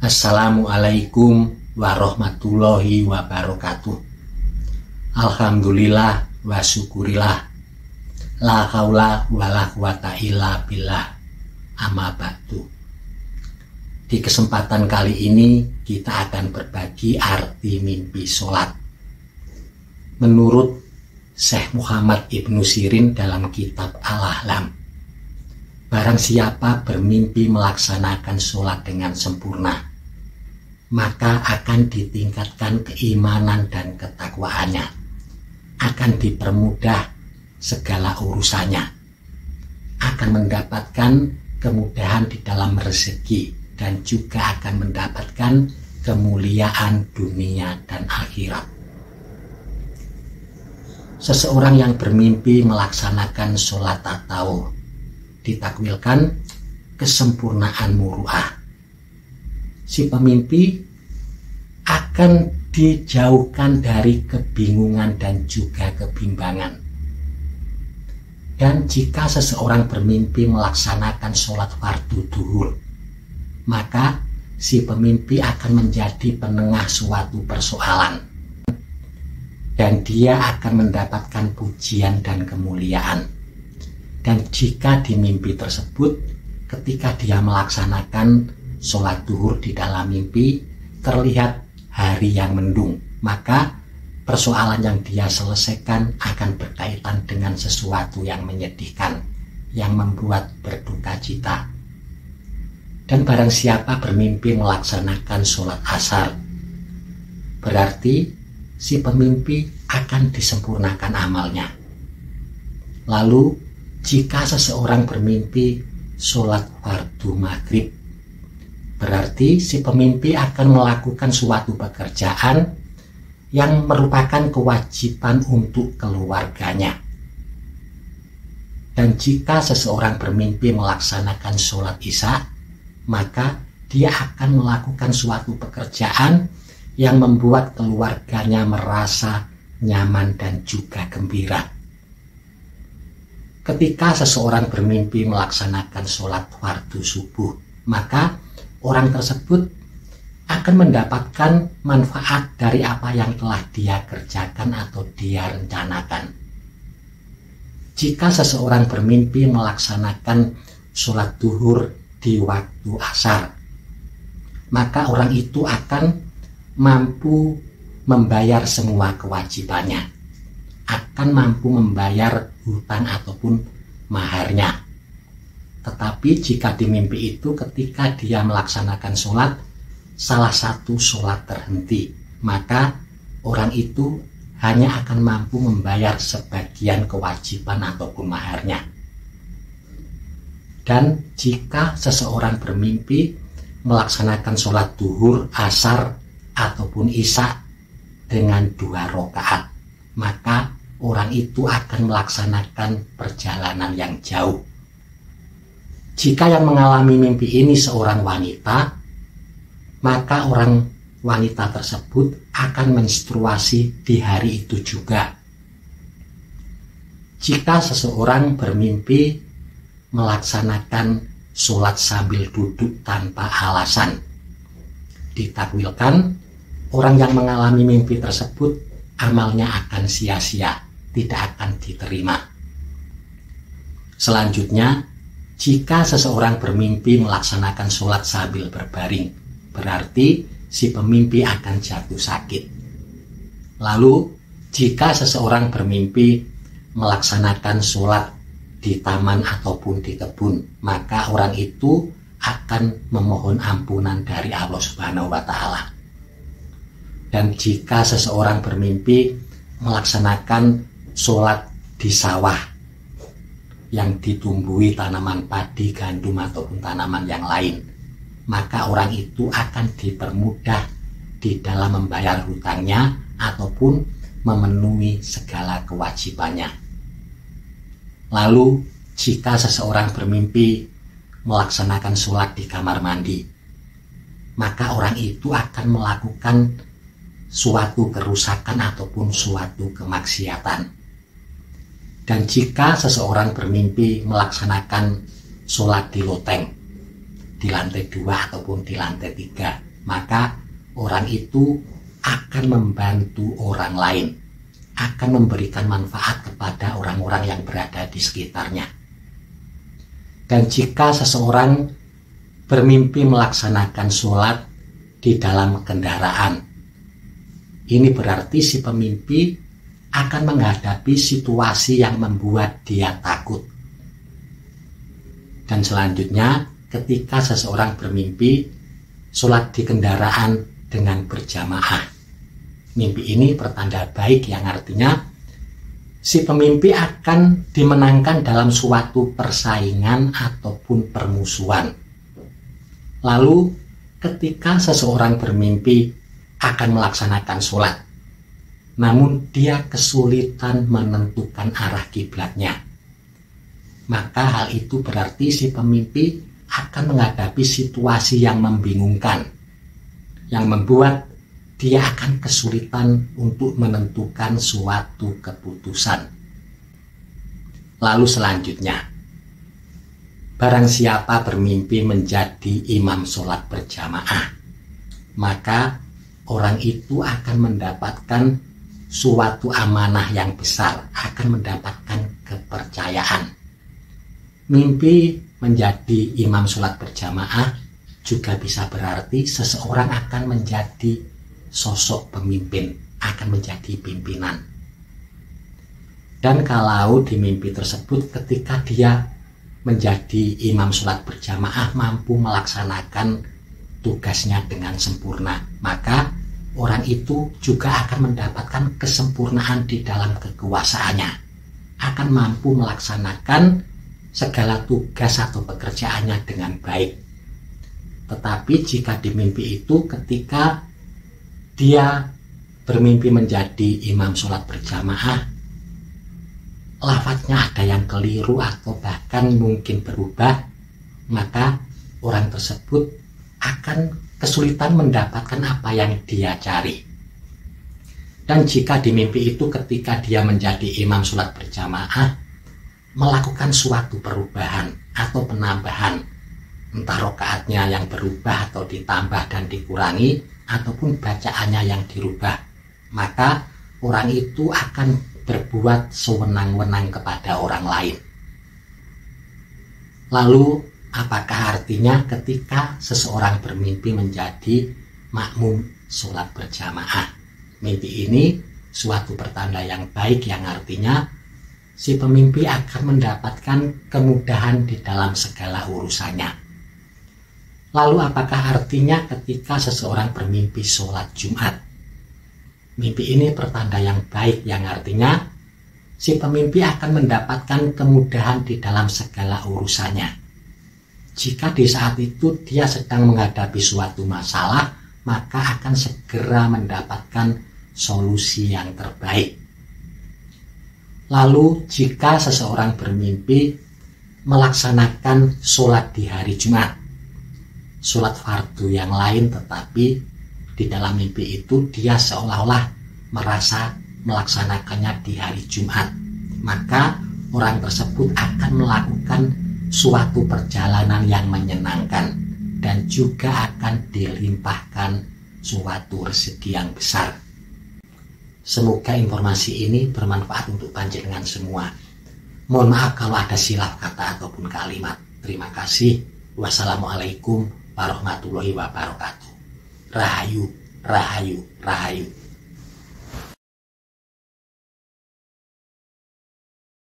Assalamualaikum warahmatullahi wabarakatuh. Alhamdulillah wa syukurillah. La haula wala quwata illa billah. Amma ba'du. Di kesempatan kali ini kita akan berbagi arti mimpi sholat. Menurut Syekh Muhammad Ibnu Sirin dalam kitab Al-Ahlam, barang siapa bermimpi melaksanakan sholat dengan sempurna, maka akan ditingkatkan keimanan dan ketakwaannya, akan dipermudah segala urusannya, akan mendapatkan kemudahan di dalam rezeki, dan juga akan mendapatkan kemuliaan dunia dan akhirat. Seseorang yang bermimpi melaksanakan sholat tatawuh ditakwilkan kesempurnaan muru'ah. Si pemimpi akan dijauhkan dari kebingungan dan juga kebimbangan. Dan jika seseorang bermimpi melaksanakan sholat fardu duhur, maka si pemimpi akan menjadi penengah suatu persoalan, dan dia akan mendapatkan pujian dan kemuliaan. Dan jika di mimpi tersebut, ketika dia melaksanakan sholat duhur di dalam mimpi, terlihat hari yang mendung, maka persoalan yang dia selesaikan akan berkaitan dengan sesuatu yang menyedihkan, yang membuat berduka cita. Dan barang siapa bermimpi melaksanakan sholat asar, berarti si pemimpi akan disempurnakan amalnya. Lalu jika seseorang bermimpi sholat fardu maghrib, berarti si pemimpi akan melakukan suatu pekerjaan yang merupakan kewajiban untuk keluarganya. Dan jika seseorang bermimpi melaksanakan sholat isya, maka dia akan melakukan suatu pekerjaan yang membuat keluarganya merasa nyaman dan juga gembira. Ketika seseorang bermimpi melaksanakan sholat fardu subuh, maka orang tersebut akan mendapatkan manfaat dari apa yang telah dia kerjakan atau dia rencanakan. Jika seseorang bermimpi melaksanakan sholat duhur di waktu asar, maka orang itu akan mampu membayar semua kewajibannya, akan mampu membayar hutang ataupun maharnya. Tetapi jika di mimpi itu ketika dia melaksanakan sholat, salah satu sholat terhenti, maka orang itu hanya akan mampu membayar sebagian kewajiban ataupun maharnya. Dan jika seseorang bermimpi melaksanakan sholat duhur, asar, ataupun isya dengan 2 rakaat, maka orang itu akan melaksanakan perjalanan yang jauh. Jika yang mengalami mimpi ini seorang wanita, maka orang wanita tersebut akan menstruasi di hari itu juga. Jika seseorang bermimpi melaksanakan sholat sambil duduk tanpa alasan, ditakwilkan orang yang mengalami mimpi tersebut amalnya akan sia-sia, tidak akan diterima. Selanjutnya, jika seseorang bermimpi melaksanakan sholat sambil berbaring, berarti si pemimpi akan jatuh sakit. Lalu, jika seseorang bermimpi melaksanakan sholat di taman ataupun di kebun, maka orang itu akan memohon ampunan dari Allah Subhanahu wa Ta'ala. Dan jika seseorang bermimpi melaksanakan sholat di sawah yang ditumbuhi tanaman padi, gandum, ataupun tanaman yang lain, maka orang itu akan dipermudah di dalam membayar hutangnya ataupun memenuhi segala kewajibannya. Lalu jika seseorang bermimpi melaksanakan sholat di kamar mandi, maka orang itu akan melakukan suatu kerusakan ataupun suatu kemaksiatan. Dan jika seseorang bermimpi melaksanakan sholat di loteng, di lantai 2 ataupun di lantai 3, maka orang itu akan membantu orang lain, akan memberikan manfaat kepada orang-orang yang berada di sekitarnya. Dan jika seseorang bermimpi melaksanakan sholat di dalam kendaraan, ini berarti si pemimpi akan menghadapi situasi yang membuat dia takut. Dan selanjutnya, ketika seseorang bermimpi sholat di kendaraan dengan berjamaah, mimpi ini pertanda baik yang artinya si pemimpi akan dimenangkan dalam suatu persaingan ataupun permusuhan. Lalu ketika seseorang bermimpi akan melaksanakan sholat, namun dia kesulitan menentukan arah kiblatnya, maka hal itu berarti si pemimpi akan menghadapi situasi yang membingungkan, yang membuat dia akan kesulitan untuk menentukan suatu keputusan. Lalu selanjutnya, barang siapa bermimpi menjadi imam sholat berjamaah, maka orang itu akan mendapatkan suatu amanah yang besar, akan mendapatkan kepercayaan. Mimpi menjadi imam sholat berjamaah juga bisa berarti seseorang akan menjadi sosok pemimpin, akan menjadi pimpinan. Dan kalau di mimpi tersebut ketika dia menjadi imam sholat berjamaah mampu melaksanakan tugasnya dengan sempurna, maka orang itu juga akan mendapatkan kesempurnaan di dalam kekuasaannya, akan mampu melaksanakan segala tugas atau pekerjaannya dengan baik. Tetapi jika di mimpi itu ketika dia bermimpi menjadi imam sholat berjamaah, lafadznya ada yang keliru atau bahkan mungkin berubah, maka orang tersebut akan kesulitan mendapatkan apa yang dia cari. Dan jika di mimpi itu ketika dia menjadi imam sholat berjamaah melakukan suatu perubahan atau penambahan, entah rokaatnya yang berubah atau ditambah dan dikurangi, ataupun bacaannya yang dirubah, maka orang itu akan berbuat sewenang-wenang kepada orang lain. Lalu apakah artinya ketika seseorang bermimpi menjadi makmum sholat berjamaah? Mimpi ini suatu pertanda yang baik yang artinya si pemimpi akan mendapatkan kemudahan di dalam segala urusannya. Lalu apakah artinya ketika seseorang bermimpi sholat Jumat? Mimpi ini pertanda yang baik yang artinya si pemimpi akan mendapatkan kemudahan di dalam segala urusannya. Jika di saat itu dia sedang menghadapi suatu masalah, maka akan segera mendapatkan solusi yang terbaik. Lalu jika seseorang bermimpi melaksanakan sholat di hari Jumat, sholat fardu yang lain, tetapi di dalam mimpi itu dia seolah-olah merasa melaksanakannya di hari Jumat, maka orang tersebut akan melakukan suatu perjalanan yang menyenangkan dan juga akan dilimpahkan suatu rezeki yang besar. Semoga informasi ini bermanfaat untuk panjenengan semua. Mohon maaf kalau ada silap kata ataupun kalimat. Terima kasih. Wassalamualaikum warahmatullahi wabarakatuh. Rahayu, rahayu, rahayu.